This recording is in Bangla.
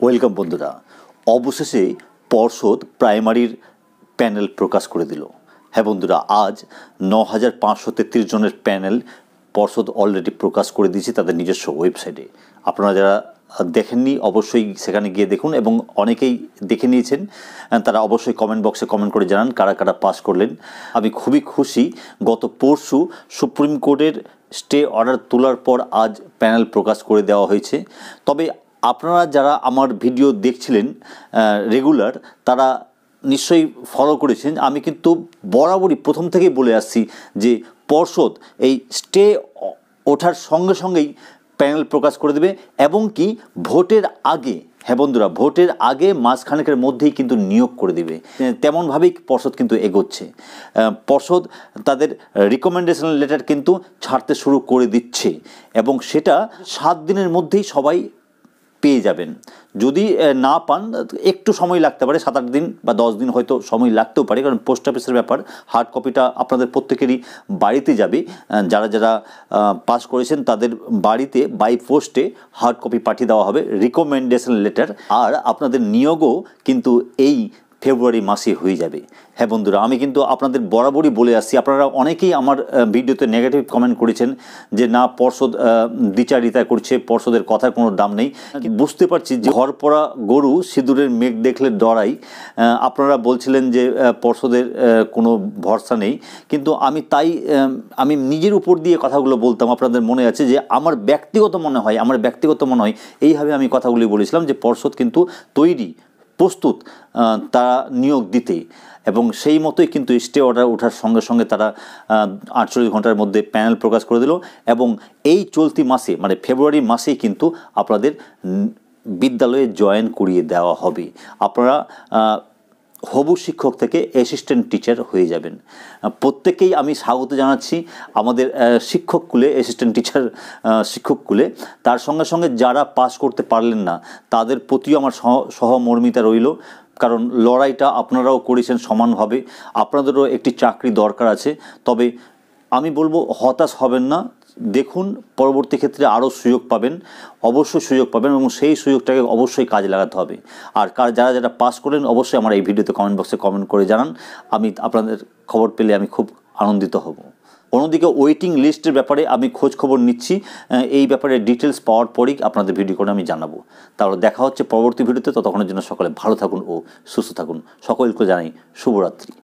ওয়েলকাম বন্ধুরা। অবশেষে পর্ষদ প্রাইমারির প্যানেল প্রকাশ করে দিল। হ্যাঁ বন্ধুরা, আজ ৯,৫৩৩ জনের প্যানেল পর্ষদ অলরেডি প্রকাশ করে দিয়েছে তাদের নিজস্ব ওয়েবসাইটে। আপনারা যারা দেখেননি অবশ্যই সেখানে গিয়ে দেখুন, এবং অনেকেই দেখে নিয়েছেন তারা অবশ্যই কমেন্ট বক্সে কমেন্ট করে জানান কারা কারা পাস করলেন। আমি খুবই খুশি, গত পরশু সুপ্রিম কোর্টের স্টে অর্ডার তোলার পর আজ প্যানেল প্রকাশ করে দেওয়া হয়েছে। তবে আপনারা যারা আমার ভিডিও দেখছিলেন রেগুলার, তারা নিশ্চয়ই ফলো করেছেন। আমি কিন্তু বরাবরই প্রথম থেকেই বলে আসছি যে পর্ষদ এই স্টে ওঠার সঙ্গে সঙ্গেই প্যানেল প্রকাশ করে দেবে, এবং কি ভোটের আগে, হ্যাঁ বন্ধুরা, ভোটের আগে মাসখানেকের মধ্যেই কিন্তু নিয়োগ করে দেবে। তেমনভাবেই পর্ষদ কিন্তু এগোচ্ছে। পর্ষদ তাদের রিকমেন্ডেশন লেটার কিন্তু ছাড়তে শুরু করে দিচ্ছে, এবং সেটা 7 দিনের মধ্যেই সবাই পেয়ে যাবেন। যদি না পান একটু সময় লাগতে পারে, 7-8 দিন বা 10 দিন হয়তো সময় লাগতেও পারে, কারণ পোস্ট অফিসের ব্যাপার। হার্ড কপিটা আপনাদের প্রত্যেকেরই বাড়িতে যাবে। যারা যারা পাস করেছেন তাদের বাড়িতে বাই পোস্টে হার্ড কপি পাঠিয়ে দেওয়া হবে রিকমেন্ডেশন লেটার। আর আপনাদের নিয়োগও কিন্তু এই ফেব্রুয়ারি মাসে হয়ে যাবে। হ্যাঁ বন্ধুরা, আমি কিন্তু আপনাদের বরাবরই বলে আসছি, আপনারা অনেকেই আমার ভিডিওতে নেগেটিভ কমেন্ট করেছেন যে না, পর্ষদ দ্বিচারিতা করছে, পর্ষদের কথার কোনো দাম নেই। বুঝতে পারছি যে ঘর পড়া গরু সিঁদুরের মেঘ দেখলে ডরাই। আপনারা বলছিলেন যে পর্ষদের কোনো ভরসা নেই, কিন্তু আমি নিজের উপর দিয়ে কথাগুলো বলতাম। আপনাদের মনে আছে যে আমার ব্যক্তিগত মনে হয় এইভাবে আমি কথাগুলি বলেছিলাম যে পর্ষদ কিন্তু তৈরি, প্রস্তুত তারা নিয়োগ দিতে, এবং সেই মতোই কিন্তু স্টে অর্ডার ওঠার সঙ্গে সঙ্গে তারা 48 ঘন্টার মধ্যে প্যানেল প্রকাশ করে দিল। এবং এই চলতি মাসে মানে ফেব্রুয়ারি মাসেই কিন্তু আপনাদের বিদ্যালয়ে জয়েন করিয়ে দেওয়া হবে। আপনারা হবু শিক্ষক থেকে অ্যাসিস্ট্যান্ট টিচার হয়ে যাবেন। প্রত্যেকেই আমি স্বাগত জানাচ্ছি আমাদের শিক্ষককুলে, অ্যাসিস্ট্যান্ট টিচার শিক্ষককুলে। তার সঙ্গে সঙ্গে যারা পাস করতে পারলেন না তাদের প্রতিও আমার সহমর্মিতা রইল, কারণ লড়াইটা আপনারাও করেছেন সমানভাবে। আপনাদেরও একটি চাকরি দরকার আছে। তবে আমি বলবো হতাশ হবেন না, দেখুন পরবর্তী ক্ষেত্রে আরও সুযোগ পাবেন, অবশ্যই সুযোগ পাবেন, এবং সেই সুযোগটাকে অবশ্যই কাজে লাগাতে হবে। আর যারা যারা পাস করেন অবশ্যই আমার এই ভিডিওতে কমেন্ট বক্সে কমেন্ট করে জানান। আমি আপনাদের খবর পেলে আমি খুব আনন্দিত হব। অন্যদিকে ওয়েটিং লিস্টের ব্যাপারে আমি খোঁজ খবর নিচ্ছি, এই ব্যাপারে ডিটেলস পাওয়ার পরেই আপনাদের ভিডিও করে আমি জানাবো। তাহলে দেখা হচ্ছে পরবর্তী ভিডিওতে। ততক্ষণের জন্য সকলে ভালো থাকুন ও সুস্থ থাকুন। সকলকে জানাই শুভরাত্রি।